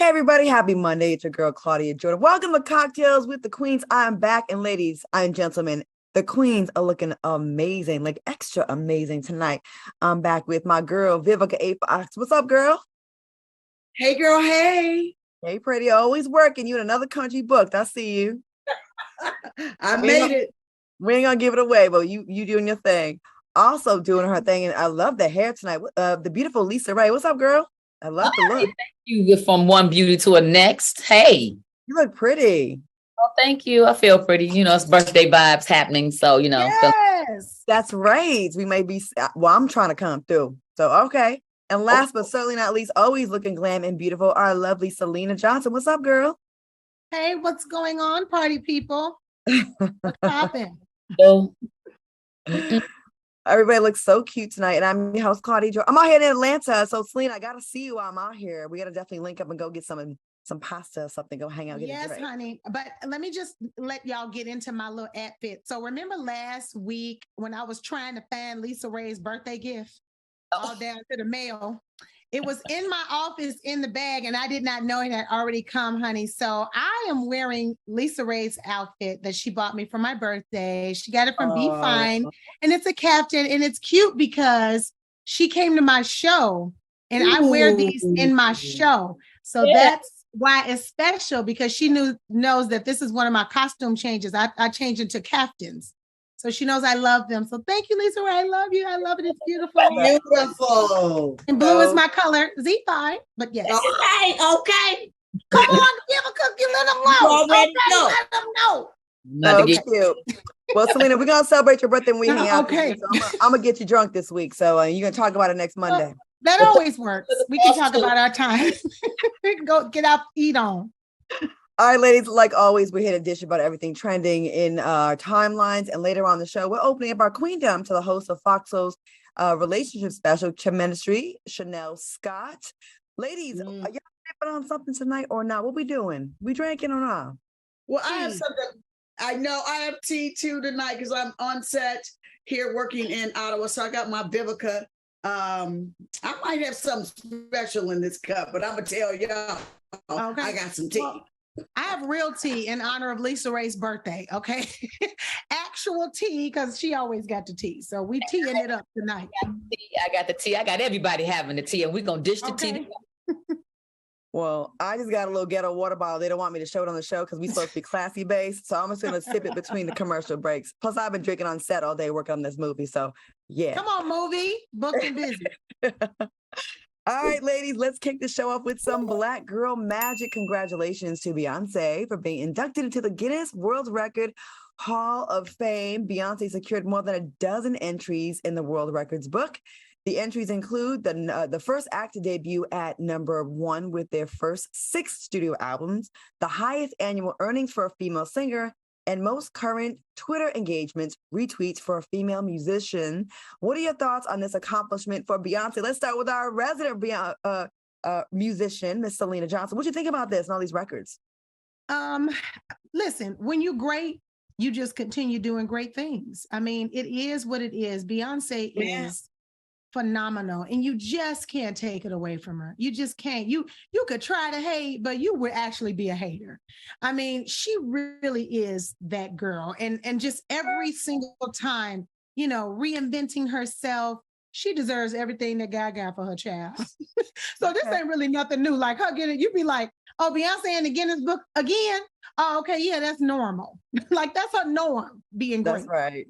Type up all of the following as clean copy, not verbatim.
Hey everybody, happy Monday. It's your girl Claudia Jordan. Welcome to Cocktails with the Queens. I'm back, and ladies and gentlemen, the Queens are looking amazing, like extra amazing tonight. I'm back with my girl Vivica A. Fox. What's up, girl? Hey girl, hey. Hey, pretty, always working. You in another country booked. I see you. I We ain't made gonna, it. we ain't gonna give it away, but you doing your thing. Also doing her thing, and I love the hair tonight. The beautiful Lisa Ray. What's up, girl? I love the look. Thank you. From one beauty to a next. Hey. You look pretty. Oh, thank you. I feel pretty. It's birthday vibes happening. So, Yes, that's right. We may be, well, I'm trying to come through. So, okay. And last but certainly not least, always looking glam and beautiful, our lovely Selena Johnson. What's up, girl? Hey, what's going on, party people? What's popping? so Everybody looks so cute tonight. And I'm your host, Claudia Jordan. I'm out here in Atlanta. So, Selena, I got to see you while I'm out here. We got to definitely link up and go get some pasta or something. Go hang out. Get Yes, honey. But let me just let y'all get into my little outfit. So remember last week when I was trying to find Lisa Ray's birthday gift all down to the mail? It was in my office in the bag, and I did not know it had already come, honey. So I am wearing Lisa Ray's outfit that she bought me for my birthday. She got it from Be Fine, and it's a captain, and it's cute because she came to my show, and I wear these in my show. So that's why it's special, because she knows that this is one of my costume changes. I change into caftans. So she knows I love them. So thank you, Lisa Ray. I love you. I love it. It's beautiful. Beautiful. And blue is my color. Z5. But yes. Okay. Come on, give a cookie. Let them know. Okay, let them know. Oh, cute. Well, Selena, we're going to celebrate your birthday when we hang out. Okay. So I'm going to get you drunk this week. So you're going to talk about it next Monday. That always works. We can talk about our time. We can go get out, eat on. All right, ladies, like always, we're here to dish about everything trending in our timelines. And later on the show, we're opening up our queendom to the host of FOXSOUL's relationship special, Chemistry, Chanel Scott. Ladies, are y'all sipping on something tonight or not? What we doing? We drinking or not? Well, I have something. I know I have tea too tonight because I'm on set here working in Ottawa. So I got my Vivica. I might have something special in this cup, but I'm going to tell y'all, I got some tea. Well, I have real tea in honor of Lisa Ray's birthday, okay? Actual tea, because she always got the tea. So we teeing it up tonight. I got the tea. I got everybody having the tea, and we're going to dish the tea. Well, I just got a little ghetto water bottle. They don't want me to show it on the show because we're supposed to be classy based. So I'm just going to sip it between the commercial breaks. Plus, I've been drinking on set all day working on this movie. So, yeah. Come on, movie. Booked and busy. All right, ladies, let's kick the show off with some Black girl magic. Congratulations to Beyonce for being inducted into the Guinness World Record Hall of Fame. Beyonce secured more than a dozen entries in the World Records book. The entries include the first act to debut at number 1 with their first 6 studio albums, the highest annual earnings for a female singer, and most current Twitter engagements, retweets for a female musician. What are your thoughts on this accomplishment for Beyonce? Let's start with our resident musician, Miss Selena Johnson. What do you think about this and all these records? Listen, when you're great, you just continue doing great things. I mean, it is what it is. Beyonce is phenomenal, and you just can't take it away from her. You just can't. You could try to hate, but you would actually be a hater. I mean, she really is that girl, and just every single time, reinventing herself. She deserves everything that God got for her child. So this ain't really nothing new. Like her getting, you'd be like, oh, Beyonce in the Guinness book again? Oh, okay, yeah, that's normal. Like that's her norm, being great. That's right.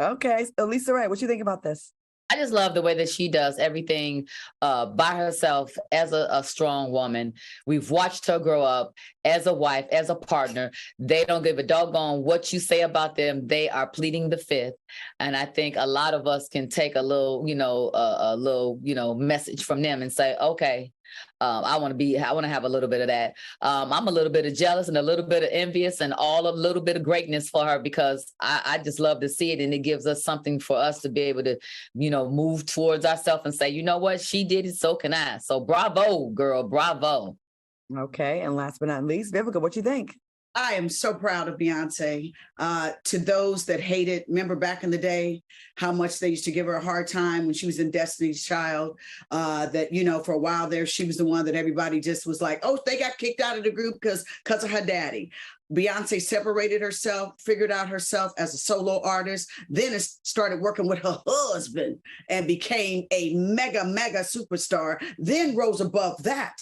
Okay, so Lisa Ray, what you think about this? I just love the way that she does everything by herself as a strong woman. We've watched her grow up as a wife, as a partner. They don't give a doggone what you say about them. They are pleading the fifth. And I think a lot of us can take a little, message from them and say, okay, I want to have a little bit of that. I'm a little bit of jealous and a little bit of envious and all a little bit of greatness for her, because I just love to see it. And it gives us something for us to be able to, move towards ourselves and say, you know what, she did it, so can I. So bravo, girl, bravo. Okay. And last but not least, Vivica, what you think? I am so proud of Beyonce. To those that hate it, remember back in the day how much they used to give her a hard time when she was in Destiny's Child. That, you know, for a while there, she was the one that everybody just was like, oh, they got kicked out of the group because of her daddy. Beyonce separated herself, figured out herself as a solo artist, then started working with her husband and became a mega, mega superstar, then rose above that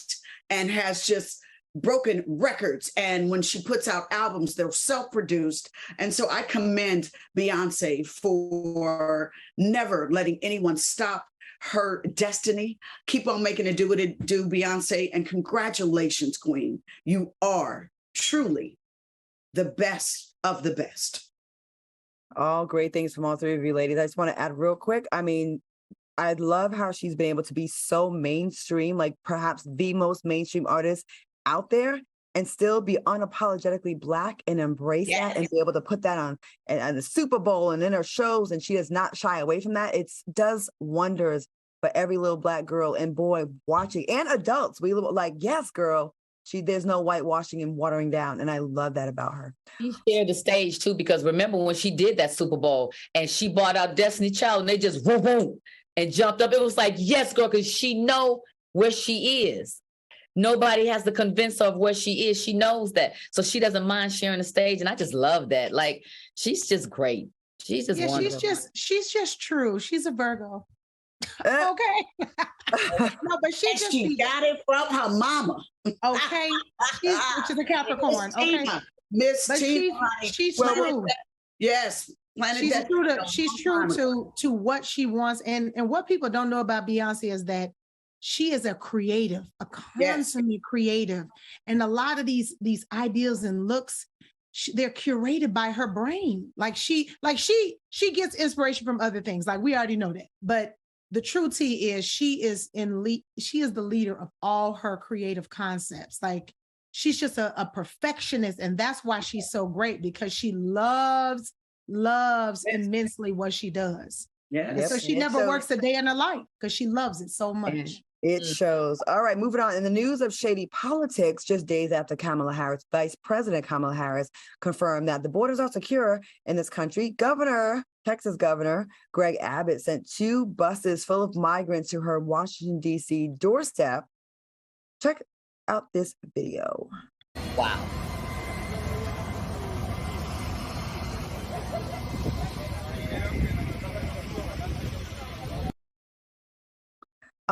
and has just broken records. And when she puts out albums, they're self-produced. And so I commend Beyonce for never letting anyone stop her destiny. Keep on making it do what it do, Beyonce. And congratulations, Queen. You are truly the best of the best. All great things from all three of you ladies. I just want to add real quick. I mean, I love how she's been able to be so mainstream, like perhaps the most mainstream artist out there, and still be unapologetically Black and embrace that and be able to put that on and the Super Bowl and in her shows. And she does not shy away from that. It does wonders for every little Black girl and boy watching, and adults. We like, yes, girl, there's no whitewashing and watering down. And I love that about her. She shared the stage too, because remember when she did that Super Bowl and she brought out Destiny Child and they just boom, boom, and jumped up. It was like, yes, girl, because she know where she is. Nobody has to convince her of where she is. She knows that. So she doesn't mind sharing the stage. And I just love that. Like, she's just great. She's just wonderful. She's just true. She's a Virgo. Okay. No, but she got it from her mama. Okay. She's a Capricorn. Okay. Miss Tina. She's true. Yes. She's true to what she wants. And what people don't know about Beyonce is that she is a creative, a constantly creative. And a lot of these ideas and looks, they're curated by her brain. She gets inspiration from other things. Like, we already know that. But the true tea is she is the leader of all her creative concepts. Like, she's just a perfectionist. And that's why she's so great, because she loves immensely what she does. Yeah. So she never works a day in her life because she loves it so much. It shows. All right, moving on. In the news of shady politics, just days after Vice President Kamala Harris confirmed that the borders are secure in this country, Texas Governor Greg Abbott sent 2 buses full of migrants to her Washington, D.C. doorstep. Check out this video. Wow.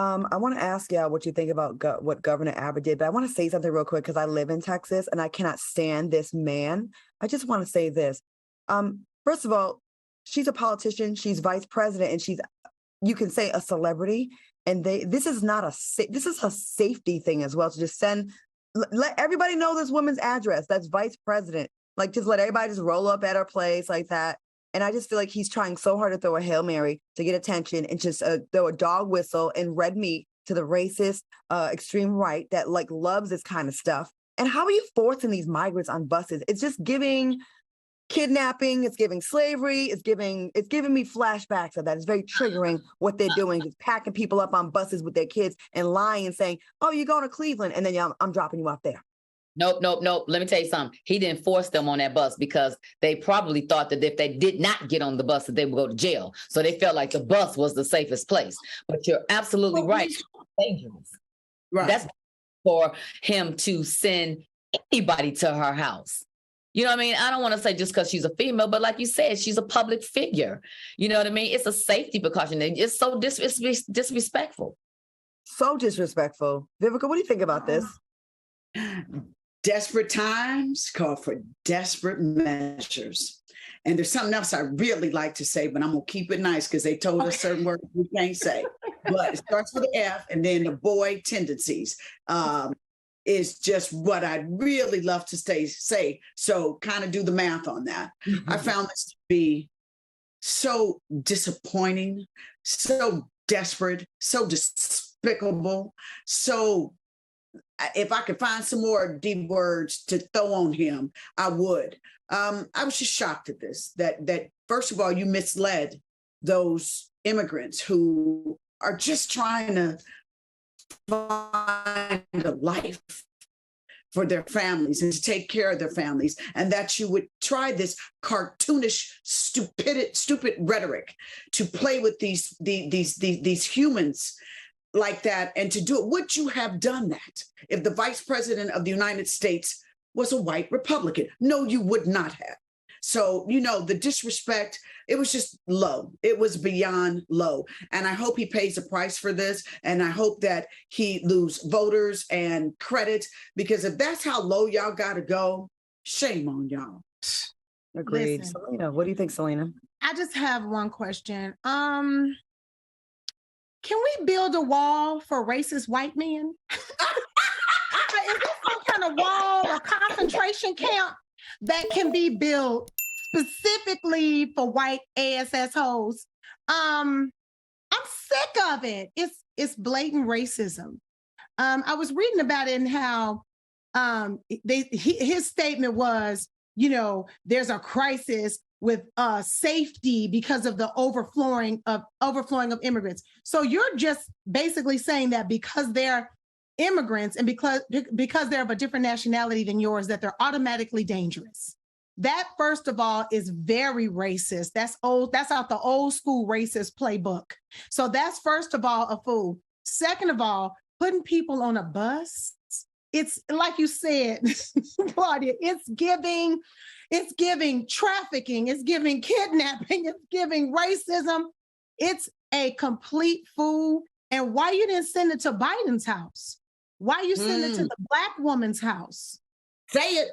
I want to ask y'all what you think about what Governor Abbott did, but I want to say something real quick because I live in Texas and I cannot stand this man. I just want to say this. First of all, she's a politician, she's vice president, and she's, you can say, a celebrity. And this is a safety thing as well, to just let everybody know this woman's address. That's vice president. Like, just let everybody just roll up at her place like that. And I just feel like he's trying so hard to throw a Hail Mary to get attention and just throw a dog whistle and red meat to the racist extreme right that like loves this kind of stuff. And how are you forcing these migrants on buses? It's just giving kidnapping. It's giving slavery. It's giving me flashbacks of that. It's very triggering what they're doing, just packing people up on buses with their kids and lying and saying, oh, you're going to Cleveland. And then I'm dropping you off there. Nope. Let me tell you something. He didn't force them on that bus because they probably thought that if they did not get on the bus, that they would go to jail. So they felt like the bus was the safest place. But you're absolutely right. Dangerous. Right. That's for him to send anybody to her house. You know what I mean? I don't want to say just because she's a female, but like you said, she's a public figure. You know what I mean? It's a safety precaution. It's so disrespectful. So disrespectful. Vivica, what do you think about this? Desperate times call for desperate measures. And there's something else I really like to say, but I'm going to keep it nice because they told us certain words we can't say. But it starts with an F, and then the boy tendencies is just what I'd really love to say. So kind of do the math on that. Mm-hmm. I found this to be so disappointing, so desperate, so despicable, so if I could find some more D words to throw on him, I would. I was just shocked at this, that first of all, you misled those immigrants who are just trying to find a life, for their families and to take care of their families, and that you would try this cartoonish, stupid rhetoric to play with these humans like that, and to do it. Would you have done that if the vice president of the United States was a white Republican? No, you would not have. So, the disrespect, it was just low. It was beyond low. And I hope he pays a price for this. And I hope that he lose voters and credit, because if that's how low y'all got to go, shame on y'all. Agreed. Listen. Selena, what do you think, Selena? I just have one question. Can we build a wall for racist white men? Is there some kind of wall or concentration camp that can be built specifically for white ASS hoes? I'm sick of it. It's blatant racism. I was reading about it and how his statement was, there's a crisis with safety because of the overflowing of immigrants. So you're just basically saying that because they're immigrants and because they're of a different nationality than yours, that they're automatically dangerous. That, first of all, is very racist. That's old. That's out the old school racist playbook. So that's, first of all, a fool. Second of all, putting people on a bus, it's like you said, Claudia, it's giving trafficking, it's giving kidnapping, it's giving racism. It's a complete fool. And why you didn't send it to Biden's house? Why you send it to the Black woman's house? Say it.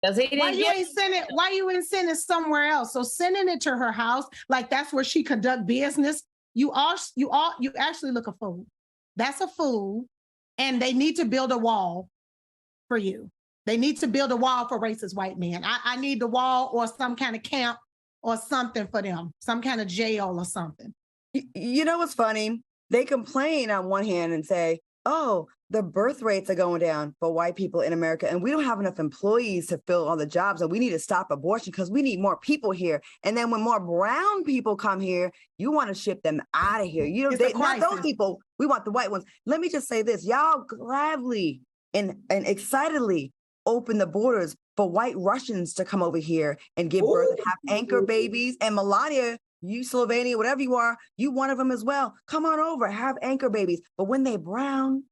Why you ain't send it somewhere else? So sending it to her house, like that's where she conduct business, you actually look a fool. That's a fool. And they need to build a wall for you. They need to build a wall for racist white men. I need the wall or some kind of camp or something for them, some kind of jail or something. You know what's funny? They complain on one hand and say, oh, the birth rates are going down for white people in America, and we don't have enough employees to fill all the jobs, and we need to stop abortion because we need more people here. And then when more brown people come here, you want to ship them out of here. Not those people. We want the white ones. Let me just say this. Y'all gladly and excitedly open the borders for white Russians to come over here and give birth and have anchor babies. And Melania, you Slovenia, whatever you are, you one of them as well. Come on over, have anchor babies. But when they brown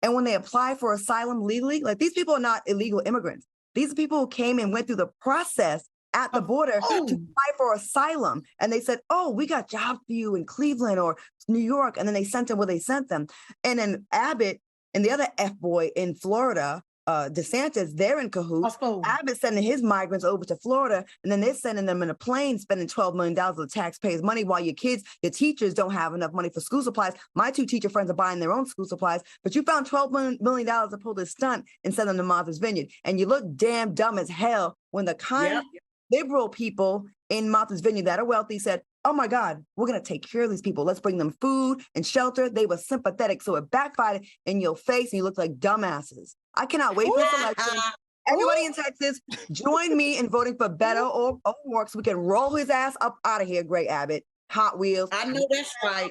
and when they apply for asylum legally, like these people are not illegal immigrants. These are people who came and went through the process at the border to apply for asylum. And they said, oh, we got jobs for you in Cleveland or New York. And then they sent them where they sent them. And then Abbott and the other F-boy in Florida, DeSantis, they're in cahoots. Abbott's sending his migrants over to Florida, and then they're sending them in a plane, spending $12 million of the taxpayers' money while your teachers don't have enough money for school supplies. My two teacher friends are buying their own school supplies, but you found $12 million to pull this stunt and send them to Martha's Vineyard. And you look damn dumb as hell when the kind liberal people in Martha's Vineyard that are wealthy said, oh my God, we're going to take care of these people. Let's bring them food and shelter. They were sympathetic. So it backfired in your face and you look like dumbasses. I cannot wait for this election. Everybody in Texas, join me in voting for Beto or so we can roll his ass up out of here, Greg Abbott. Hot Wheels. I know that's right.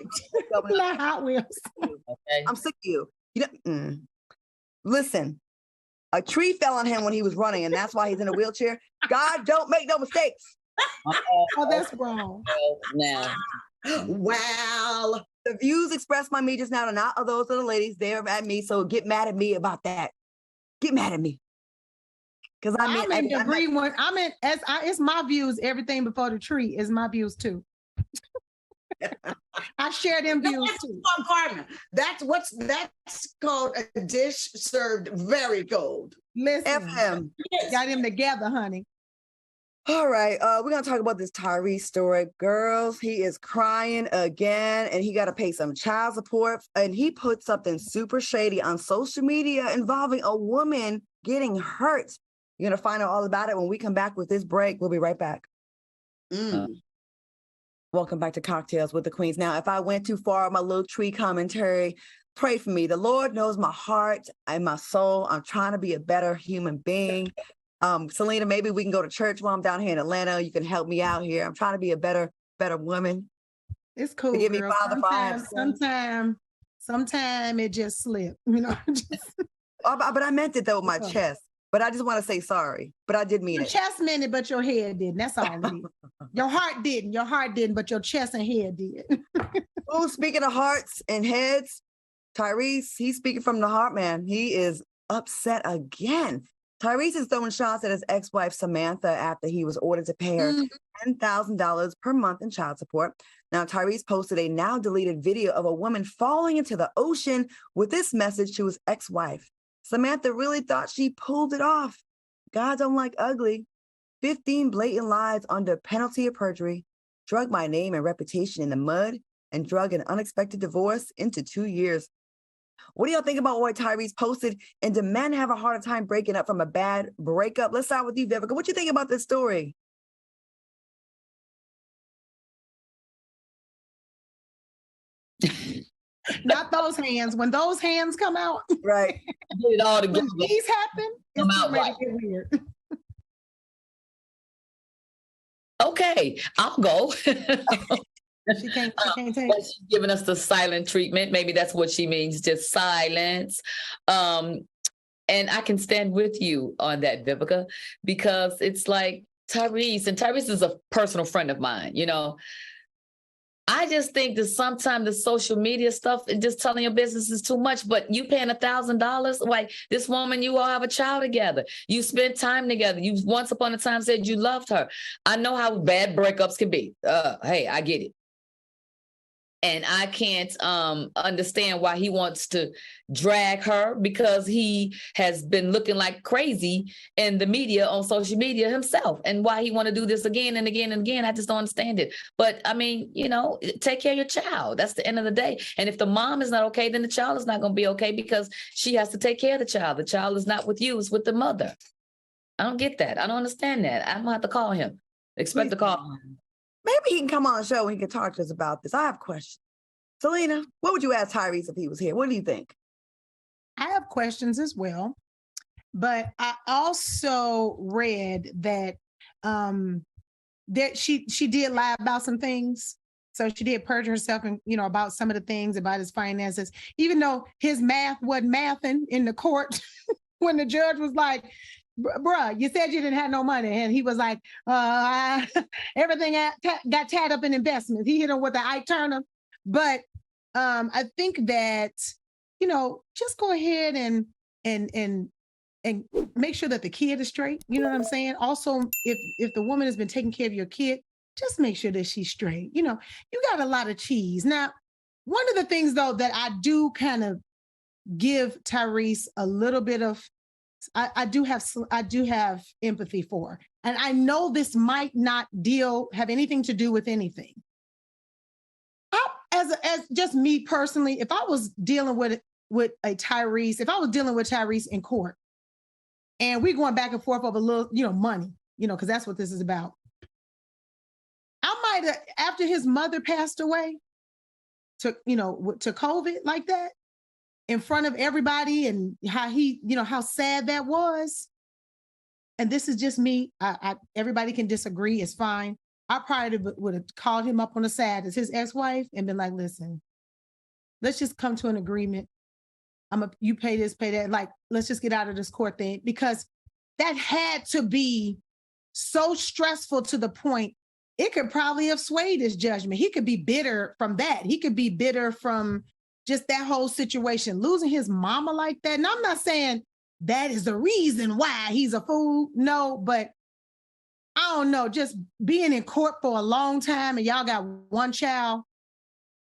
Not Hot Wheels. Okay. I'm sick of you. Listen, a tree fell on him when he was running, and that's why he's in a wheelchair. God, don't make no mistakes. Oh, that's wrong. Now, Wow. The views expressed by me just now are not of those of the ladies. They're at me, so get mad at me about that. Get mad at me. Because it's my views. Everything before the tree is my views too. I share them views too. That's called a dish served very cold. Listen, FM. got him together, honey. All right, we're gonna talk about this Tyrese story. Girls, he is crying again, and he got to pay some child support. And he put something super shady on social media involving a woman getting hurt. You're gonna find out all about it when we come back with this break. We'll be right back. Welcome back to Cocktails with the Queens. Now, if I went too far, my little tree commentary, pray for me. The Lord knows my heart and my soul. I'm trying to be a better human being. Selena, maybe we can go to church while I'm down here in Atlanta. You can help me out here. I'm trying to be a better woman. It's cool. Forgive me, Father, Sometimes it just slipped, but I meant it though with my chest. but I just want to say sorry. But I did mean Your it. chest meant it, but your head didn't. That's all it is. Your heart didn't. Your heart didn't, but your chest and head did. Oh, speaking of hearts and heads, Tyrese, he's speaking from the heart, man. He is upset again. Tyrese is throwing shots at his ex-wife, Samantha, after he was ordered to pay her $10,000 per month in child support. Now, Tyrese posted a now deleted video of a woman falling into the ocean with this message to his ex-wife. Samantha really thought she pulled it off. God don't like ugly. 15 blatant lies under penalty of perjury, drug my name and reputation in the mud, and drug an unexpected divorce into 2 years. What do y'all think about what Tyrese posted? And do men have a harder time breaking up from a bad breakup? Let's start with you, Vivica. What you think about this story? Not those hands. When those hands come out, Right. Get it all together. when these happen, Come it's out ready right. to get weird. Okay, I'll go. She can't take But it. she's giving us the silent treatment. Maybe that's what she means, just silence. And I can stand with you on that, Vivica, because it's like Tyrese, and Tyrese is a personal friend of mine, you know. I just think that sometimes the social media stuff and just telling your business is too much, but you paying $1,000, like this woman, you all have a child together. You spent time together. You once upon a time said you loved her. I know how bad breakups can be. Hey, I get it. And I can't understand why he wants to drag her, because he has been looking like crazy in the media, on social media himself, and why he want to do this again and again and again. I just don't understand it. But I mean, you know, take care of your child. That's the end of the day. And if the mom is not okay, then the child is not going to be okay, because she has to take care of the child. The child is not with you, it's with the mother. I don't get that. I don't understand that. I'm going to have to call him. Expect to call him. Maybe he can come on the show and he can talk to us about this. I have questions. Selena, what would you ask Tyrese if he was here? What do you think? I have questions as well, but I also read that that she did lie about some things. So she did perjure herself, and about some of the things about his finances, even though his math wasn't mathing in the court when the judge was like, bruh, you said you didn't have no money. And he was like, everything got tied up in investments. He hit him with the Ike Turner. But I think that, just go ahead and make sure that the kid is straight. You know what I'm saying? Also, if the woman has been taking care of your kid, just make sure that she's straight. You got a lot of cheese. Now, one of the things, though, that I do kind of give Tyrese a little bit of, I do have empathy for. And I know this might not have anything to do with anything. As just me personally, if I was dealing with Tyrese, if I was dealing with Tyrese in court, and we're going back and forth over a little, money, because that's what this is about. I might have, after his mother passed away to COVID like that, in front of everybody, and how he, how sad that was. And this is just me. Everybody can disagree. It's fine. I probably would have called him up on the side as his ex-wife and been like, listen, let's just come to an agreement. You pay this, pay that. Like, let's just get out of this court thing, because that had to be so stressful to the point it could probably have swayed his judgment. He could be bitter from that. He could be bitter from just that whole situation, losing his mama like that. And I'm not saying that is the reason why he's a fool. No, but I don't know, just being in court for a long time and y'all got one child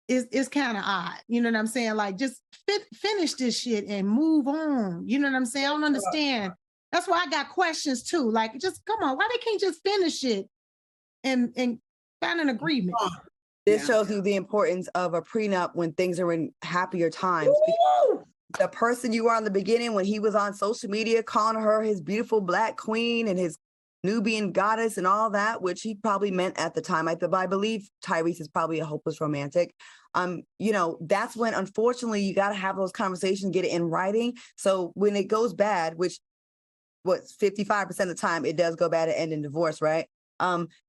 is kind of odd. You know what I'm saying? Like, just finish this shit and move on. You know what I'm saying? I don't understand. That's why I got questions too. Like, just come on, why they can't just finish it and find an agreement? This shows you the importance of a prenup when things are in happier times. The person you were in the beginning, when he was on social media calling her his beautiful Black queen and his Nubian goddess and all that, which he probably meant at the time. I believe Tyrese is probably a hopeless romantic. That's when, unfortunately, you got to have those conversations, get it in writing. So when it goes bad, which 55% of the time it does go bad and end in divorce, right?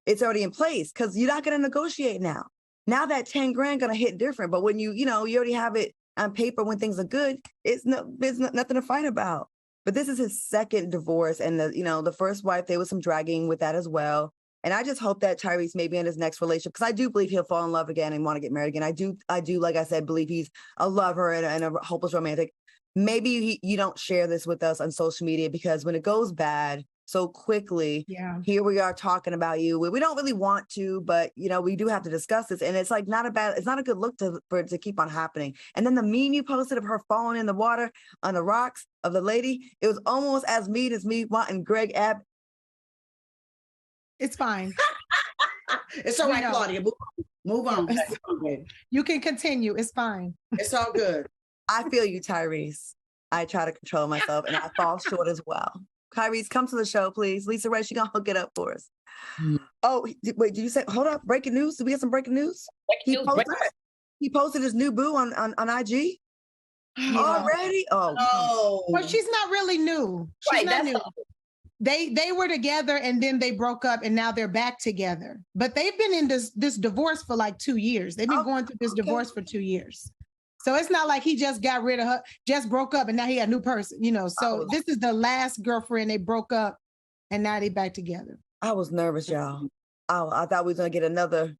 It's already in place, because you're not going to negotiate now. Now that 10 grand going to hit different. But when you already have it on paper when things are good, there's nothing to fight about. but this is his second divorce. And the first wife, there was some dragging with that as well. And I just hope that Tyrese may be in his next relationship, because I do believe he'll fall in love again and want to get married again. I do, like I said, believe he's a lover and a hopeless romantic. Maybe you don't share this with us on social media, because when it goes bad so quickly, here we are talking about you. We don't really want to, but we do have to discuss this. And it's like it's not a good look for it to keep on happening. And then the meme you posted of her falling in the water on the rocks of the lady, it was almost as mean as me wanting Greg Abbott. It's fine. It's all right, Claudia. Move on. You can continue. It's fine. It's all good. I feel you, Tyrese. I try to control myself, and I fall short as well. Tyrese, come to the show, please. Lisa Ray, she gonna hook it up for us. Oh, wait, did you say, hold up, breaking news? Did we have some breaking news? He posted his new boo on IG already? Oh. Well, she's not really new. She's not new. They were together and then they broke up and now they're back together. But they've been in this divorce for like 2 years. They've been going through this divorce for 2 years. So it's not like he just got rid of her, just broke up and now he got a new person, So this is the last girlfriend. They broke up and now they back together. I was nervous, y'all. I thought we was gonna get another.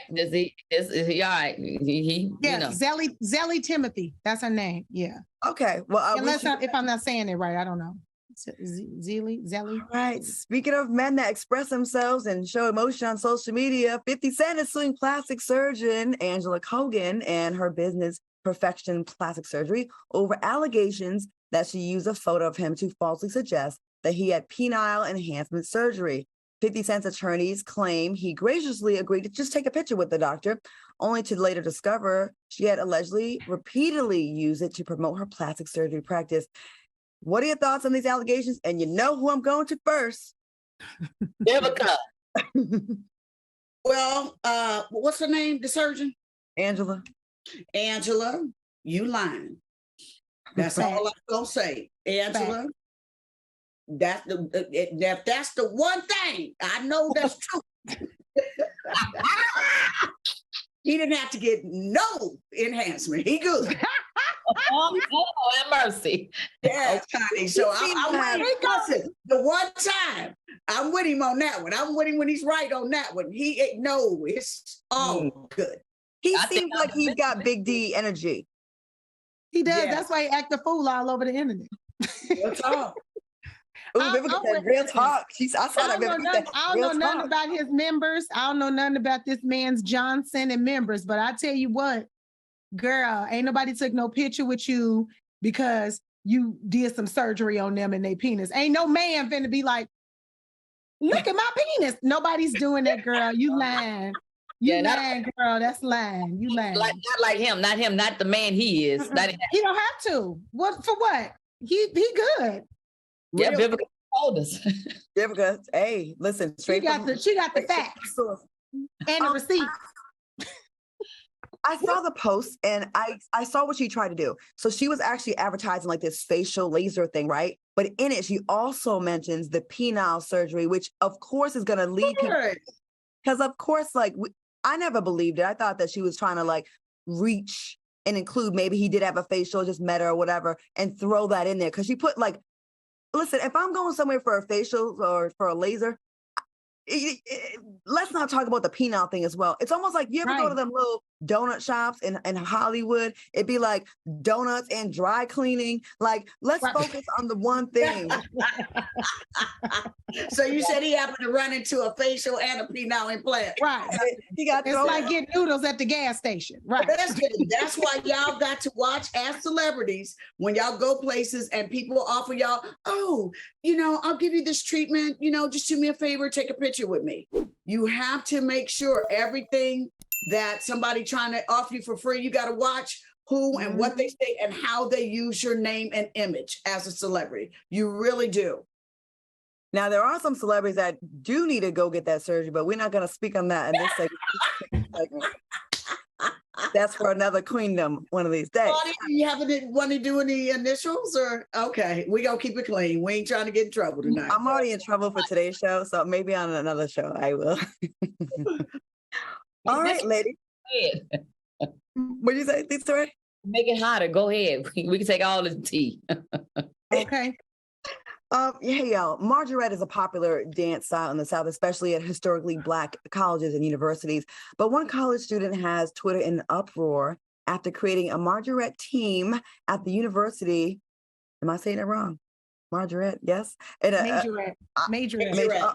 Right. Is he all right? Zelly Timothy. That's her name. Yeah. Okay. Well, if I'm not saying it right, I don't know. Zelly. All right. Speaking of men that express themselves and show emotion on social media, 50 Cent is suing plastic surgeon Angela Kogan and her business Perfection Plastic Surgery over allegations that she used a photo of him to falsely suggest that he had penile enhancement surgery. 50 Cent's attorneys claim he graciously agreed to just take a picture with the doctor, only to later discover she had allegedly repeatedly used it to promote her plastic surgery practice. What are your thoughts on these allegations? And you know who I'm going to first. Vivica. Well, what's her name? The surgeon? Angela, you lying. That's all I'm gonna say. Angela, that's the one thing I know that's true. He didn't have to get no enhancement. He good. Oh, have mercy. Yeah, honey. So listen, the one time I'm with him on that one. I'm with him when he's right on that one. It's all good. He seems like he's got Big D energy. He does. Yeah. That's why he act a fool all over the internet. Real talk. Vivica said real talk. I saw that. I don't know nothing about his members. I don't know nothing about this man's Johnson and members. But I tell you what, girl, ain't nobody took no picture with you because you did some surgery on them and their penis. Ain't no man finna be like, look at my penis. Nobody's doing that, girl. You lying. You lying, girl. That's lying. You lying. Not like him. Not him. Not the man he is. He don't have to. What for? What? He good. Yeah, Vivica told us. Vivica, hey, listen. She got the facts and the receipt. I saw the post and I saw what she tried to do. So she was actually advertising like this facial laser thing, right? But in it, she also mentions the penile surgery, which of course is going to lead people. Because of course, I never believed it. I thought that she was trying to reach and include, maybe he did have a facial, just met her or whatever, and throw that in there. Because she put listen, if I'm going somewhere for a facial or for a laser, let's not talk about the penile thing as well. It's almost like you ever go to them little donut shops in Hollywood? It'd be like donuts and dry cleaning. Let's focus on the one thing. So you said he happened to run into a facial and a penile implant. Right. It's like getting noodles at the gas station. Right. That's why y'all got to watch as celebrities when y'all go places and people offer y'all, I'll give you this treatment, just do me a favor, take a picture with me. You have to make sure everything that somebody trying to offer you for free, you got to watch who and what they say and how they use your name and image as a celebrity. You really do. Now, there are some celebrities that do need to go get that surgery, but we're not going to speak on that in this segment. That's for another queendom one of these days. You haven't want to do any initials or? Okay, we going to keep it clean. We ain't trying to get in trouble tonight. I'm already in trouble for today's show, so maybe on another show I will. All right, lady. What did you say, Lisa Ray? Make it hotter. Go ahead. We can take all the tea. Okay. Hey, y'all. Majorette is a popular dance style in the South, especially at historically Black colleges and universities. But one college student has Twitter in an uproar after creating a Majorette team at the university. Am I saying it wrong? Majorette, yes. And, Majorette.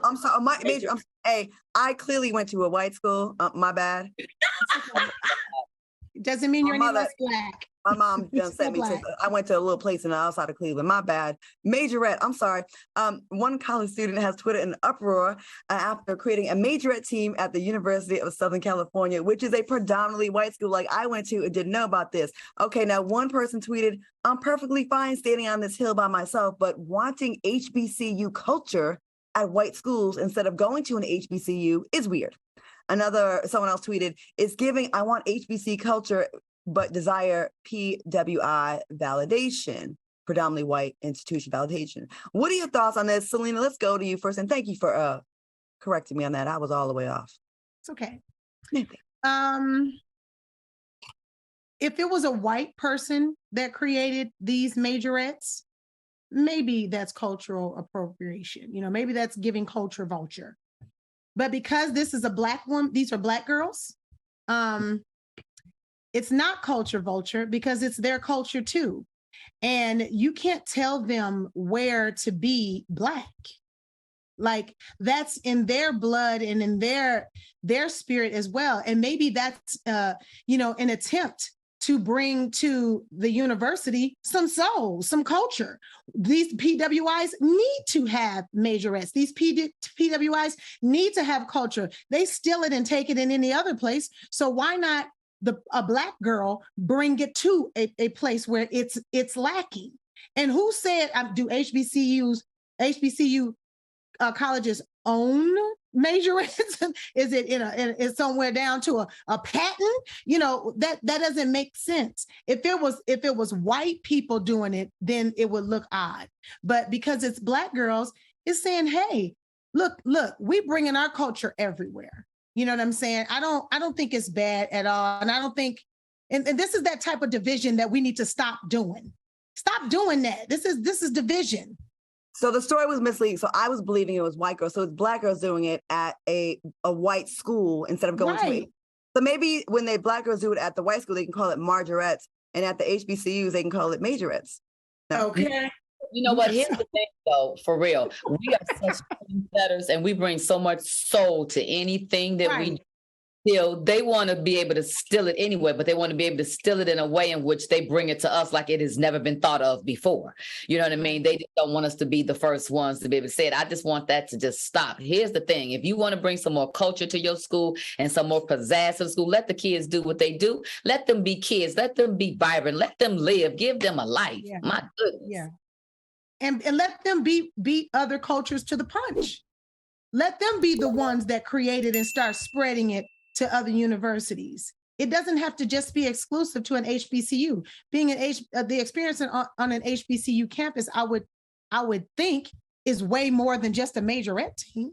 I'm sorry. Hey, I clearly went to a white school. My bad. Doesn't mean you're any mother- less Black. My mom done sent me Black. to. I went to a little place in the outside of Cleveland. My bad. Majorette. I'm sorry. One college student has Twitter in uproar after creating a Majorette team at the University of Southern California, which is a predominantly white school like I went to and didn't know about this. Okay, now one person tweeted, "I'm perfectly fine standing on this hill by myself, but wanting HBCU culture at white schools instead of going to an HBCU is weird." Someone else tweeted, "It's giving, I want HBC culture, but desire PWI validation, predominantly white institution validation." What are your thoughts on this? Selena, let's go to you first. And thank you for correcting me on that. I was all the way off. It's okay. If it was a white person that created these majorettes, maybe that's cultural appropriation. Maybe that's giving culture vulture. But because this is a Black woman, these are Black girls, it's not culture vulture because it's their culture too. And you can't tell them where to be Black. Like that's in their blood and in their spirit as well. And maybe that's, an attempt to bring to the university some soul, some culture. These PWIs need to have majorettes. These PWIs need to have culture. They steal it and take it in any other place. So why not a Black girl bring it to a place where it's lacking? And who said, do HBCU colleges own majorettes? Is it is somewhere down to a patent? That doesn't make sense. If it was white people doing it, then it would look odd. But because it's Black girls, it's saying, hey, look, we bringing our culture everywhere. You know what I'm saying? I don't think it's bad at all. And I don't think, and this is that type of division that we need to stop doing. Stop doing that. This is division. So the story was misleading. So I was believing it was white girls. So it's Black girls doing it at a white school instead of going to it. So maybe when Black girls do it at the white school, they can call it Majorettes, and at the HBCUs, they can call it Majorettes. No. Okay. You know what? Here's the thing, though, for real. We are such trendsetters, and we bring so much soul to anything that we do. They want to be able to steal it anyway, but they want to be able to steal it in a way in which they bring it to us like it has never been thought of before. You know what I mean? They just don't want us to be the first ones to be able to say it. I just want that to just stop. Here's the thing. If you want to bring some more culture to your school and some more pizzazz to the school, let the kids do what they do. Let them be kids. Let them be vibrant. Let them live. Give them a life. Yeah. My goodness. Yeah. And let them beat other cultures to the punch. Let them be the ones that create it and start spreading it to other universities. It doesn't have to just be exclusive to an HBCU. Being the experience on an HBCU campus, I would think, is way more than just a majorette team.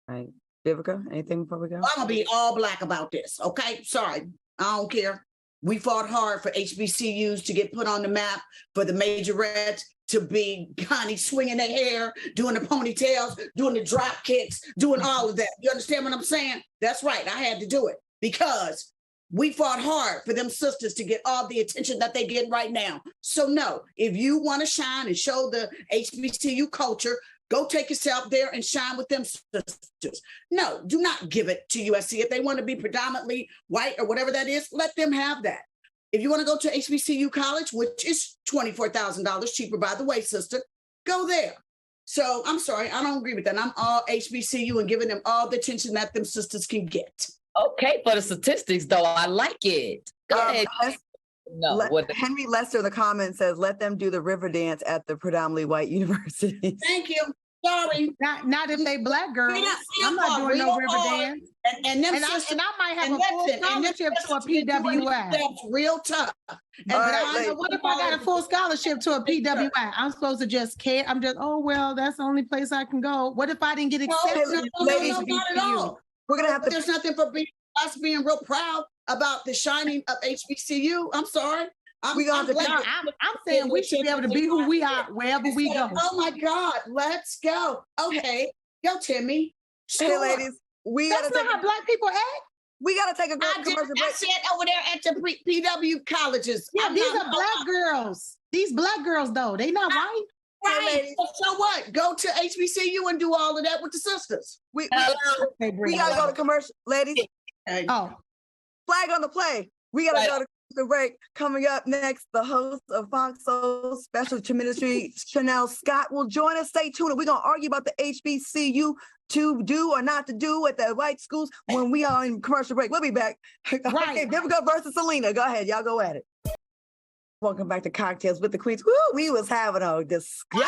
Right. Vivica, anything before we go? I'm gonna be all Black about this. Okay, sorry, I don't care. We fought hard for HBCUs to get put on the map, for the majorettes to be Connie swinging their hair, doing the ponytails, doing the drop kicks, doing all of that. You understand what I'm saying? That's right. I had to do it because we fought hard for them sisters to get all the attention that they get right now. So no, if you want to shine and show the HBCU culture, go take yourself there and shine with them sisters. No, do not give it to USC. If they want to be predominantly white or whatever that is, let them have that. If you want to go to HBCU college, which is $24,000 cheaper, by the way, sister, go there. So I'm sorry, I don't agree with that. I'm all HBCU and giving them all the attention that them sisters can get. Okay, for the statistics, though, I like it. Go ahead. Henry Lester in the comments says, let them do the river dance at the predominantly white universities. Thank you. Sorry. Not if they Black girls. I'm not doing no river dance. And I might have a full scholarship to a PWI. That's real tough. What if I got a full scholarship to a PWI? I'm supposed to just care. I'm just, that's the only place I can go. What if I didn't get accepted? No, not at all. We're gonna have to. There's nothing for us being real proud about the shining of HBCU. I'm sorry. We gonna have to glad- No, I'm saying we should be able to be who we are wherever we go. Oh my God, let's go. Okay, go, Timmy. Hey, Score. ladies, we gotta That's not how Black people act. take a commercial I break. said over there at the PW colleges. Yeah, I'm these not- are Black girls. These Black girls, though, they not white. Right. ladies. So what? Go to HBCU and do all of that with the sisters. We Okay, gotta go to commercial, ladies. Okay. Oh, Flag on the play. We gotta Right. go to the break. Coming up next, the host of FOXSOUL Special Ministry, Chanel Scott, will join us. Stay tuned. We're gonna argue about the HBCU to do or not to do at the white schools when we are in commercial break. We'll be back. Okay, Vivica versus Selena. Go ahead, y'all go at it. Welcome back to Cocktails with the Queens. Woo, we was having a discussion.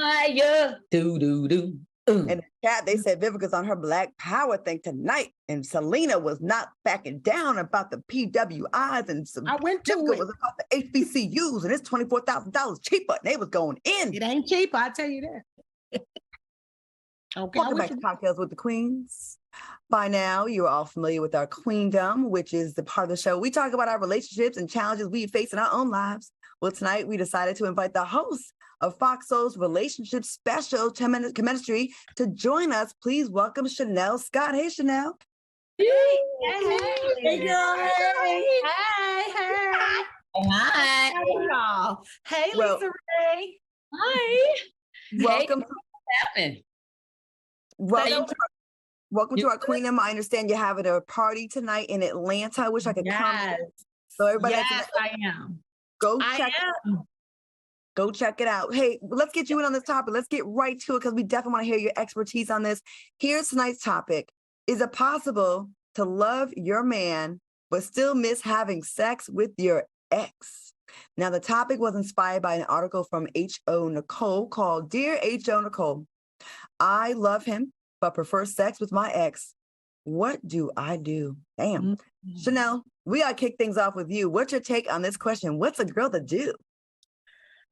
Fire. Do. In the chat, they said Vivica's on her Black Power thing tonight, and Selena was not backing down about the PWIs, and I went to Vivica it. was about the HBCUs, and it's $24,000 cheaper, and they was going in. It ain't cheap, I tell you that. Okay, Welcome back to Cocktails with the Queens. By now, you're all familiar with our queendom, which is the part of the show. We talk about our relationships and challenges we face in our own lives. Well, tonight we decided to invite the host of FOXSOUL's Relationship Special Chemistry to join us. Please welcome Chanel Scott. Hey, Chanel. Hey, girl. Hey. Hey. Hi. Y'all. Hey, Well- Lisa Ray. Hi. Welcome. What's happening? Welcome to our Queendom. I understand you're having a party tonight in Atlanta. I wish I could come. So everybody, I am. go check it out. Hey, let's get you in on this topic. Let's get right to it because we definitely want to hear your expertise on this. Here's tonight's topic. Is it possible to love your man but still miss having sex with your ex? Now, the topic was inspired by an article from H.O. Nicole called Dear H.O. Nicole, I love him but prefer sex with my ex. What do I do? Damn. Chanel, we gotta kick things off with you. What's your take on this question? What's a girl to do?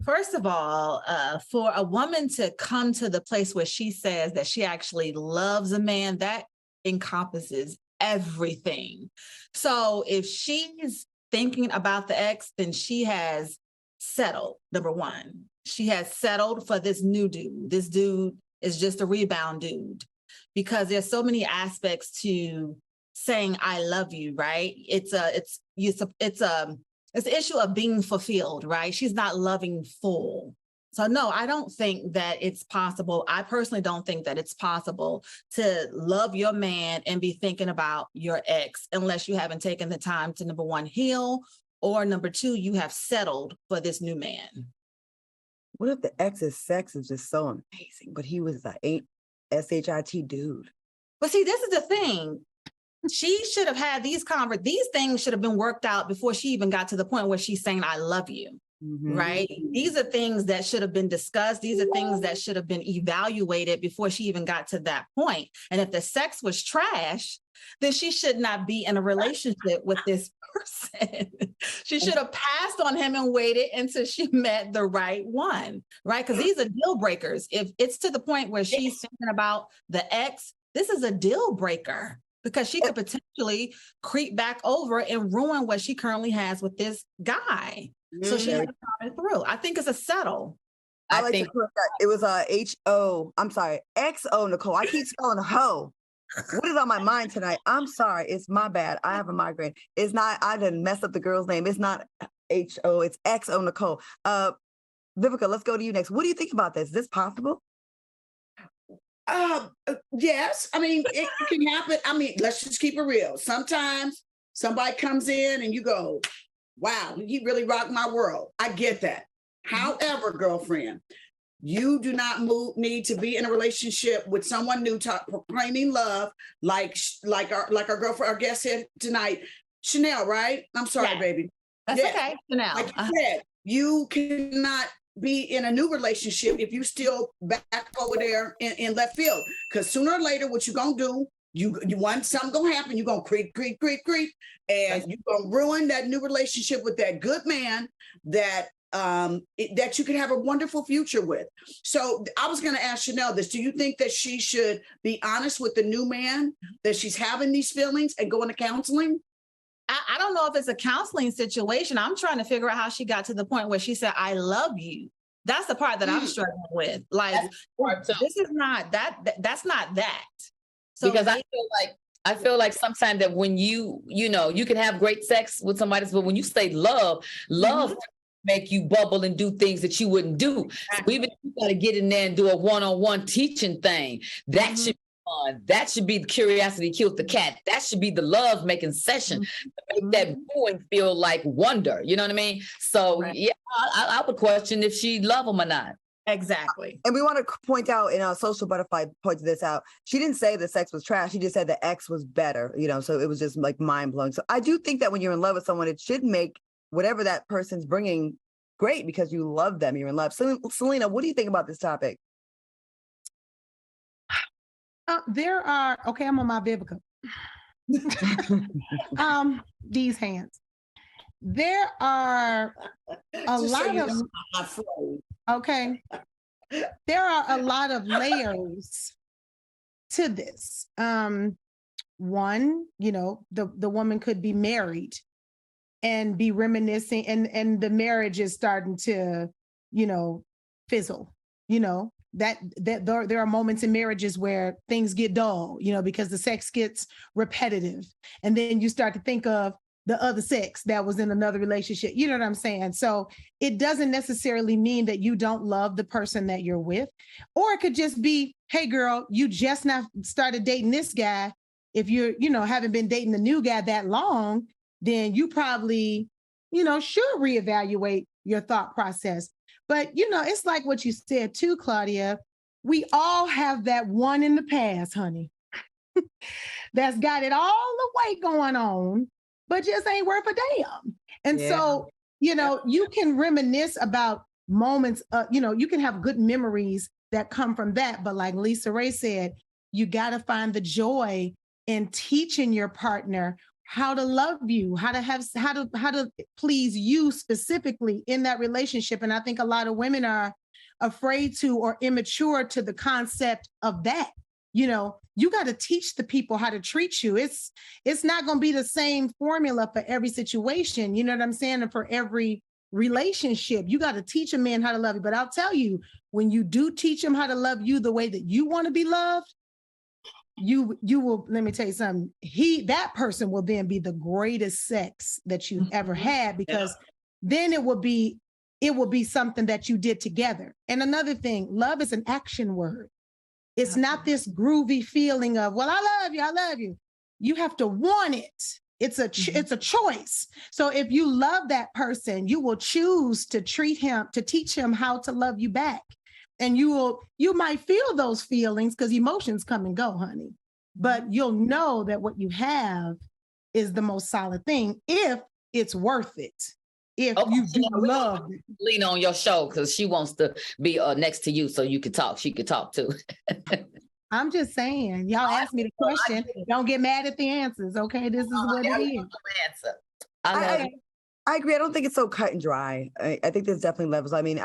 First of all, for a woman to come to the place where she says that she actually loves a man, that encompasses everything. So if she's thinking about the ex, then she has settled, number one. She has settled for this new dude. This dude is just a rebound dude because there's so many aspects to saying I love you, right? It's an issue of being fulfilled, right? She's not loving full. So no, I don't think that it's possible. I personally don't think that it's possible to love your man and be thinking about your ex unless you haven't taken the time to, number one, heal, or number two, you have settled for this new man. What if the ex's sex is just so amazing, but he was a SHIT dude? But see, this is the thing. She should have had these things should have been worked out before she even got to the point where she's saying, I love you, right? These are things that should have been discussed. These are things that should have been evaluated before she even got to that point. And if the sex was trash, then she should not be in a relationship with this person. She should have passed on him and waited until she met the right one, right? Because these are deal breakers. If it's to the point where she's thinking about the ex, this is a deal breaker because she could potentially creep back over and ruin what she currently has with this guy. So she had to follow it through. I think it's a settle. I like to correct that. It was XO Nicole. I keep spelling ho. What is on my mind tonight? I'm sorry. It's my bad. I have a migraine. It's not, I didn't mess up the girl's name. It's not HO, it's XO Nicole. Vivica, let's go to you next. What do you think about this? Is this possible? Yes. I mean, it can happen. I mean, let's just keep it real. Sometimes somebody comes in and you go, wow, he really rocked my world. I get that. However, girlfriend, you do not need to be in a relationship with someone new, proclaiming love, like our girlfriend, our guest said tonight, Chanel, right? I'm sorry, baby. That's okay, Chanel. Like you said, you cannot be in a new relationship if you still back over there in left field. Because sooner or later, what you gonna do, you want something gonna happen, you're gonna creep, and you're gonna ruin that new relationship with that good man that that you can have a wonderful future with. So I was going to ask Chanel this. Do you think that she should be honest with the new man that she's having these feelings and go into counseling? I don't know if it's a counseling situation. I'm trying to figure out how she got to the point where she said, I love you. That's the part that I'm struggling with. Like, this is not that, that's not that. So because I feel like sometimes that when you can have great sex with somebody, but when you say love make you bubble and do things that you wouldn't do. So even if you got to get in there and do a one-on-one teaching thing, that should be fun. That should be the curiosity killed the cat. That should be the love making session to make that viewing feel like wonder. You know what I mean? So yeah, I would question if she love him or not. Exactly. And we want to point out, in our Social Butterfly pointed this out, she didn't say the sex was trash. She just said the ex was better, so it was just like mind blowing. So I do think that when you're in love with someone, it should make whatever that person's bringing great because you love them, you're in love. Selena, what do you think about this topic? I'm on my Vivica. These hands. There are a lot of, okay. There are a lot of layers to this. One, the woman could be married and be reminiscing, and the marriage is starting to, fizzle. That there are moments in marriages where things get dull, because the sex gets repetitive, and then you start to think of the other sex that was in another relationship. You know what I'm saying? So it doesn't necessarily mean that you don't love the person that you're with, or it could just be, hey girl, you just now started dating this guy. If you're, haven't been dating the new guy that long, then you probably, should reevaluate your thought process. But, it's like what you said too, Claudia. We all have that one in the past, honey, that's got it all the way going on, but just ain't worth a damn. And so, you can reminisce about moments, you can have good memories that come from that. But like Lisa Ray said, you got to find the joy in teaching your partner how to love you, how to please you specifically in that relationship. And I think a lot of women are afraid to, or immature to the concept of that. You got to teach the people how to treat you. It's not going to be the same formula for every situation. You know what I'm saying? And for every relationship, you got to teach a man how to love you. But I'll tell you, when you do teach him how to love you the way that you want to be loved, you will, let me tell you something, that person will then be the greatest sex that you've ever had, because then it will be something that you did together. And another thing, love is an action word. It's not this groovy feeling of, well, I love you. You have to want it. It's a choice. So if you love that person, you will choose to teach him how to love you back. And you might feel those feelings because emotions come and go, honey. But you'll know that what you have is the most solid thing if it's worth it. If you do love it. Lean on your show because she wants to be next to you so you can talk. She could talk too. I'm just saying, y'all ask me the question. Don't get mad at the answers, okay? This is what it is. I agree. I don't think it's so cut and dry. I think there's definitely levels. I mean,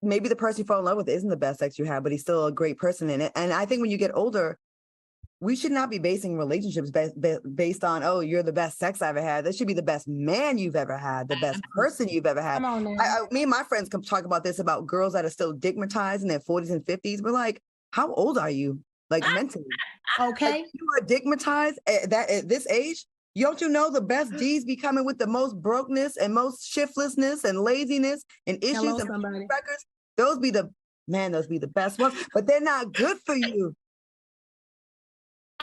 maybe the person you fall in love with isn't the best sex you have, but he's still a great person in it. And I think when you get older, we should not be basing relationships based on, oh, you're the best sex I ever had. That should be the best man you've ever had, the best person you've ever had. Come on now. Me and my friends come talk about this, about girls that are still stigmatized in their 40s and 50s. We're like, how old are you? Like mentally. Okay. Like, you are stigmatized at this age. Don't you know the best G's be coming with the most brokenness and most shiftlessness and laziness and issues and records? Those be the best ones, but they're not good for you.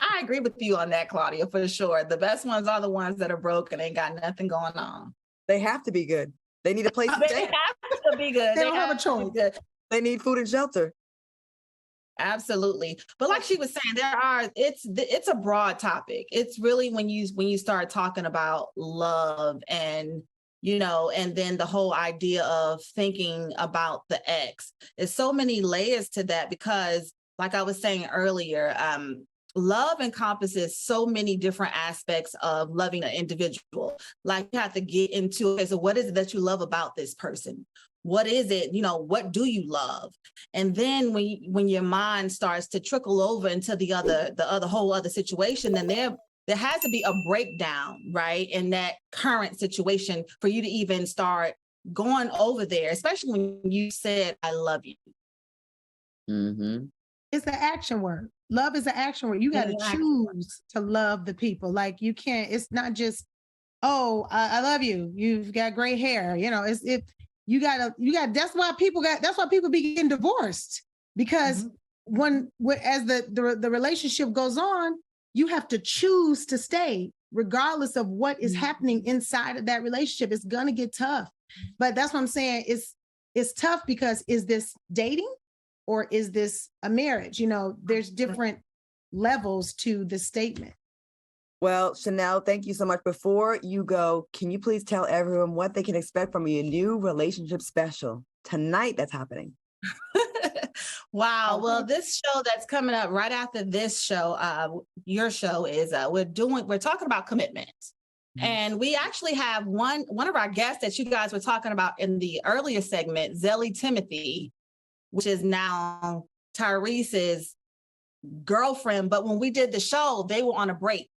I agree with you on that, Claudia, for sure. The best ones are the ones that are broke and ain't got nothing going on. They have to be good. They need a place to stay. They have to be good. They don't have a choice. They need food and shelter. Absolutely. But like she was saying, it's a broad topic. It's really when you start talking about love and, and then the whole idea of thinking about the ex. There's so many layers to that because, like I was saying earlier, love encompasses so many different aspects of loving an individual. Like you have to get into it. So what is it that you love about this person? What is it? What do you love? And then when your mind starts to trickle over into the whole other situation, then there has to be a breakdown, right, in that current situation for you to even start going over there, especially when you said, I love you. Mm-hmm. It's an action word. Love is an action word. You got to choose to love the people. Like you can't, it's not just, oh, I love you. You've got great hair. You know, that's why people be getting divorced, because as the relationship goes on, you have to choose to stay regardless of what is happening inside of that relationship. It's going to get tough. But that's what I'm saying. It's tough because is this dating or is this a marriage? You know, there's different levels to the statement. Well, Chanel, thank you so much. Before you go, can you please tell everyone what they can expect from your new relationship special tonight that's happening? Wow. Well, this show that's coming up right after this show, your show is, we're talking about commitment. And we actually have one of our guests that you guys were talking about in the earlier segment, Zelly Timothy, which is now Tyrese's girlfriend. But when we did the show, they were on a break.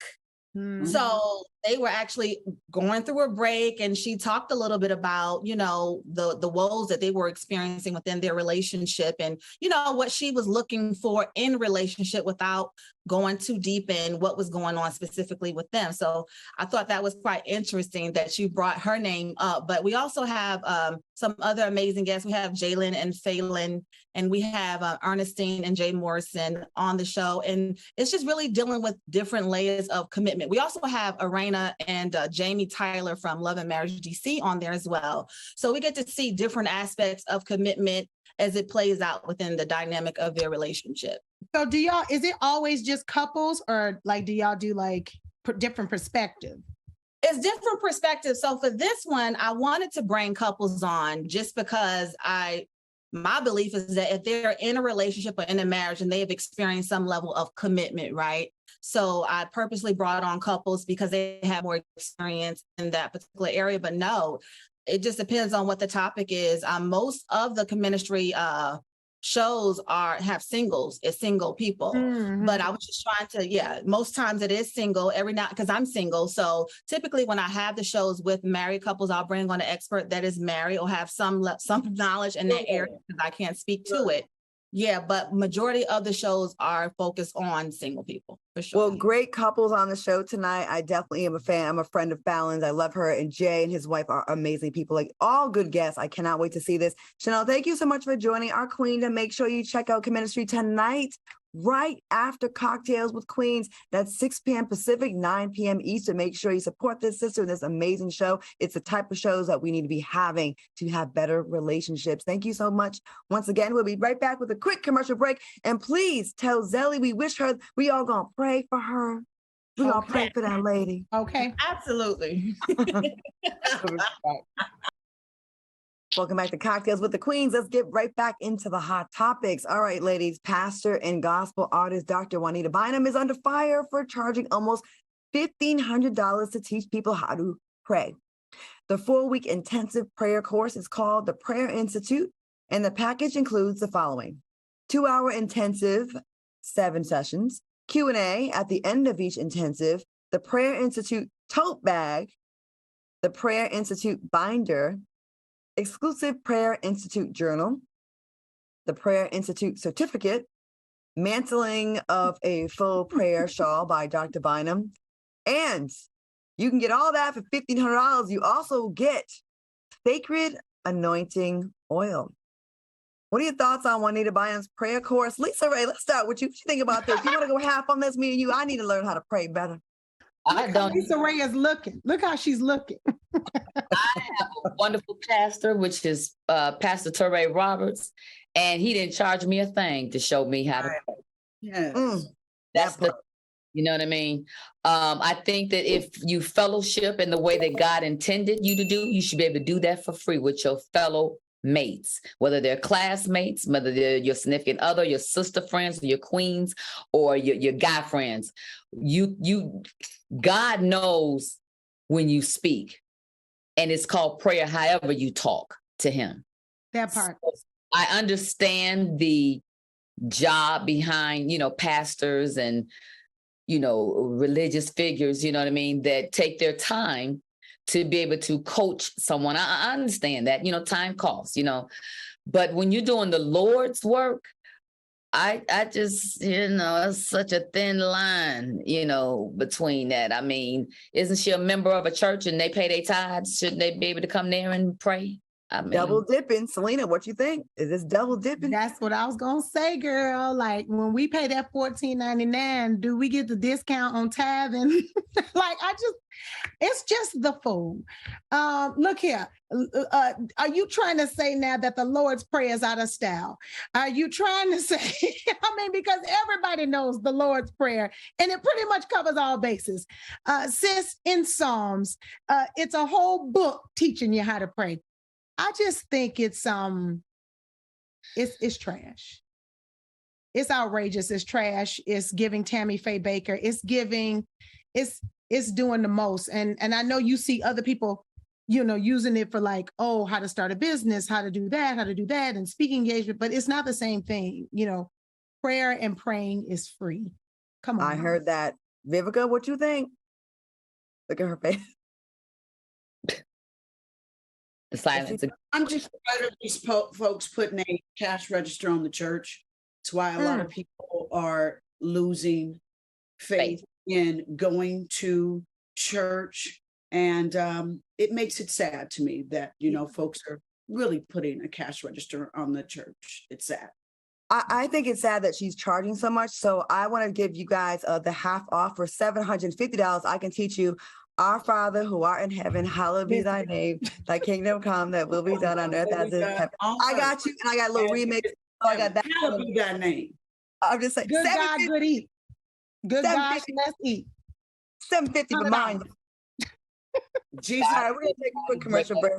Mm-hmm. So they were actually going through a break, and she talked a little bit about, you know, the woes that they were experiencing within their relationship and, you know, what she was looking for in relationship without going too deep in what was going on specifically with them. So I thought that was quite interesting that you brought her name up. But we also have some other amazing guests. We have Jalen and Phelan, and we have Ernestine and Jay Morrison on the show. And it's just really dealing with different layers of commitment. We also have Arena and Jamie Tyler from Love and Marriage DC on there as well. So we get to see different aspects of commitment as it plays out within the dynamic of their relationship. So is it always just couples, or like, do y'all do like different perspective? It's different perspectives. So for this one, I wanted to bring couples on just because my belief is that if they're in a relationship or in a marriage and they have experienced some level of commitment, right? So I purposely brought on couples because they have more experience in that particular area. But no, it just depends on what the topic is. Most of the ministry shows have singles. It's single people. Mm-hmm. But I was just trying to, most times it is single every night because I'm single. So typically when I have the shows with married couples, I'll bring on an expert that is married or have some knowledge in that area because I can't speak to it. Yeah, but majority of the shows are focused on single people, for sure. Well, great couples on the show tonight. I definitely am a fan. I'm a friend of Fallon's. I love her. And Jay and his wife are amazing people, like all good guests. I cannot wait to see this. Chanel, thank you so much for joining our queen. To make sure you check out Ministry tonight, right after Cocktails with Queens. That's 6 p.m. Pacific, 9 p.m. Eastern. Make sure you support this sister in this amazing show. It's the type of shows that we need to be having to have better relationships. Thank you so much. Once again, we'll be right back with a quick commercial break. And please tell Zelly we wish her, we all gonna pray for her. We gonna pray for that lady. Okay. Absolutely. Welcome back to Cocktails with the Queens. Let's get right back into the hot topics. All right, ladies, pastor and gospel artist Dr. Juanita Bynum is under fire for charging almost $1,500 to teach people how to pray. The 4-week intensive prayer course is called the Prayer Institute, and the package includes the following: 2-hour intensive, 7 sessions, Q&A at the end of each intensive, the Prayer Institute tote bag, the Prayer Institute binder, exclusive Prayer Institute journal, the Prayer Institute certificate, mantling of a full prayer shawl by Dr. Bynum, and you can get all that for $1,500. You also get sacred anointing oil. What are your thoughts on Juanita Bynum's prayer course? Lisa Ray, let's start with you. What you think about this? You want to go half on this, me and you? I need to learn how to pray better. Lisa Ray is looking. Look how she's looking. I have a wonderful pastor, which is Pastor Tyrese Roberts, and he didn't charge me a thing to show me how to pray. Yes. That's you know what I mean? I think that if you fellowship in the way that God intended you to do, you should be able to do that for free with your fellow mates, whether they're classmates, whether they're your significant other, your sister friends, your queens, or your guy friends. God knows when you speak, and it's called prayer however you talk to him. That part. So I understand the job behind, pastors and religious figures, you know what I mean, that take their time to be able to coach someone. I understand that, time costs, but when you're doing the Lord's work, I just, it's such a thin line, between that. I mean, isn't she a member of a church and they pay their tithes? Shouldn't they be able to come there and pray? I mean, double dipping. Selena, what you think? Is this double dipping? That's what I was gonna say, girl. Like when we pay that $14.99, do we get the discount on tithing? It's just the food. Look here. Are you trying to say now that the Lord's Prayer is out of style? Are you trying to say, because everybody knows the Lord's Prayer and it pretty much covers all bases. Sis, in Psalms, it's a whole book teaching you how to pray. I just think it's trash. It's outrageous. It's trash. It's giving Tammy Faye Baker. It's doing the most. And I know you see other people, using it for how to start a business, how to do that, and speaking engagement, but it's not the same thing. Prayer and praying is free. Come on. I heard that. Vivica, what you think? Look at her face. The silence. I'm just tired of these folks putting a cash register on the church. That's why a lot of people are losing faith in going to church. And it makes it sad to me that, folks are really putting a cash register on the church. It's sad. I think it's sad that she's charging so much. So I want to give you guys the half off for $750. I can teach you Our Father who art in heaven, hallowed be thy name. Thy kingdom come, that will be done on earth as in heaven. I got you, and I got a little remix. So I got that. Hallowed be thy name. I'm just saying. Good God, good eat. Good God, let's eat. $750 for mine. Jesus. All right, we're gonna take a quick commercial break.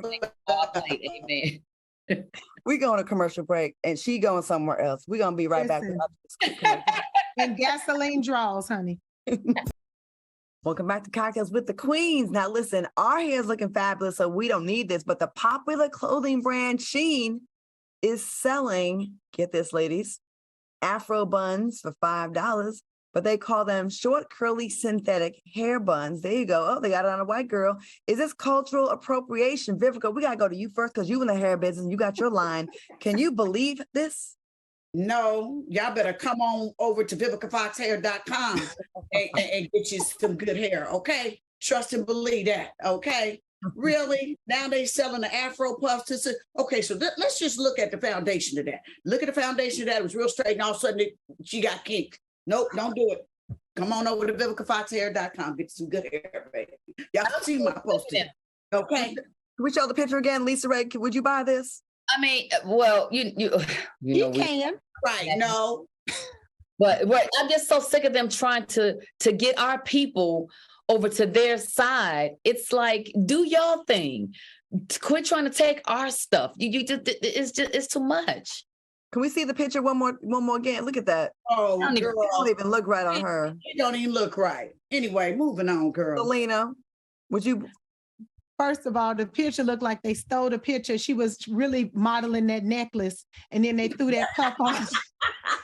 Amen. We go on a commercial break, and she going somewhere else. We're gonna be right back. And gasoline draws, honey. Welcome back to Cocktails with the Queens. Now listen, our hair is looking fabulous, so we don't need this, but the popular clothing brand Shein is selling, get this ladies, Afro buns for $5, but they call them short, curly, synthetic hair buns. There you go. Oh, they got it on a white girl. Is this cultural appropriation? Vivica, we gotta go to you first because you in the hair business and you got your line. Can you believe this? No, y'all better come on over to vivicafoxhair.com and get you some good hair, okay? Trust and believe that, okay? Really? Now they selling the Afro puffs. Okay, so let's just look at the foundation of that. Look at the foundation of that. It was real straight, and all of a sudden she got kinked. Nope, don't do it. Come on over to vivicafoxhair.com. Get some good hair, baby. Y'all see my posting, okay? Can we show the picture again? Lisa Ray, would you buy this? I mean, well, You can. Right, no. But I'm just so sick of them trying to get our people over to their side. It's like, do y'all thing. Quit trying to take our stuff. It's too much. Can we see the picture one more again? Look at that. Oh, It girl. don't even look right on her. It don't even look right. Anyway, moving on, girl. Selena, would you? First of all, the picture looked like they stole the picture. She was really modeling that necklace, and then they threw that puff on.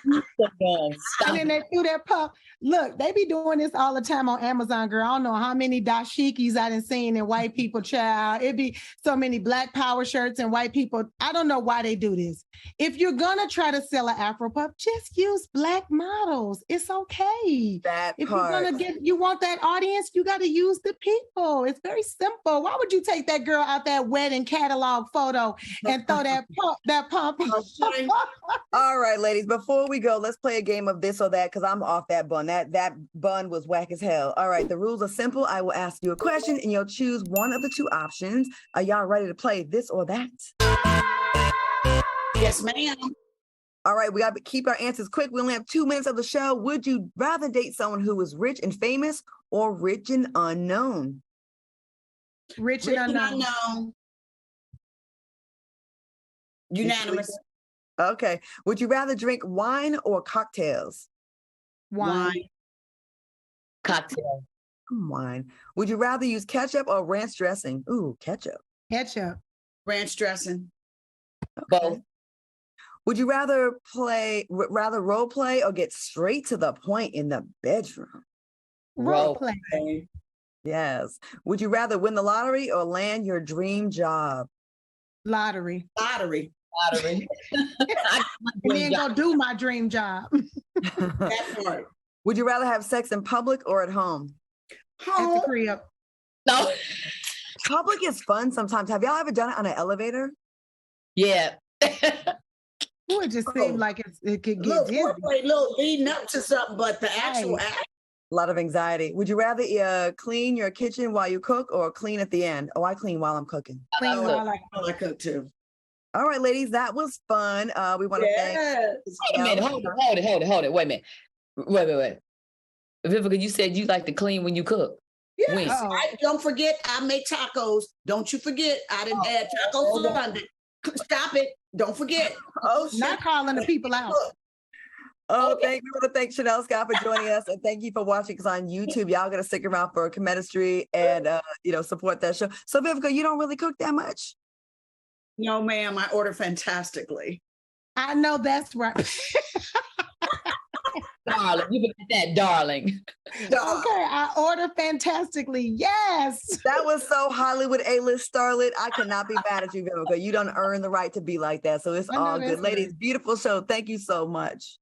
And then they threw that puff. Look, they be doing this all the time on Amazon, girl. I don't know how many dashikis I done seen in white people, child. It'd be so many Black Power shirts and white people. I don't know why they do this. If you're gonna try to sell an Afro puff, just use Black models. It's okay. If you're gonna you want that audience, you got to use the people. It's very simple. Why would you take that girl out that wedding catalog photo and throw that pump? All right, ladies, before we go, let's play a game of this or that because I'm off that bun. That bun was whack as hell. All right, the rules are simple. I will ask you a question and you'll choose one of the two options. Are y'all ready to play this or that? Yes, ma'am. All right, we got to keep our answers quick. We only have 2 minutes of the show. Would you rather date someone who is rich and famous or rich and unknown? Rich and unknown. Unanimous. Okay. Would you rather drink wine or cocktails? Wine. Cocktail. Wine. Would you rather use ketchup or ranch dressing? Ooh, ketchup. Ketchup. Ranch dressing. Both. Would you rather role play or get straight to the point in the bedroom? Role play. Okay. Yes. Would you rather win the lottery or land your dream job? Lottery. Lottery. lottery. I- my And dream then job. go do my dream job That part. Would you rather have sex in public or at home? at the Home. crib. No. Public is fun sometimes. Have y'all ever done it on an elevator? Yeah. Ooh, it just Oh. seemed like it could get Little dizzy. foreplay, little leading up to something, but the actual Right. act. A lot of anxiety. Would you rather clean your kitchen while you cook or clean at the end? Oh, I clean while I'm cooking. Clean I while I cook too. All right, ladies, that was fun. We want to thank. Yes. Wait a minute. Hold it. Wait a minute. Wait. Vivica, you said you like to clean when you cook. Yes. When? Oh. Don't forget, I make tacos. Don't you forget, I didn't add tacos to Sunday. Stop it. Don't forget. Oh, shit. Not calling the people out. Oh, Okay. we want to thank Chanel Scott for joining us, and thank you for watching us on YouTube. Y'all gotta stick around for Chemistry and support that show. So, Vivica, you don't really cook that much. No, ma'am, I order fantastically. I know that's right. Darling. You forgot that, darling. Okay, I order fantastically. Yes. That was so Hollywood A-list starlet. I cannot be mad at you, Vivica. You don't earn the right to be like that, so it's I know all that's good, ladies. right. Beautiful show. Thank you so much.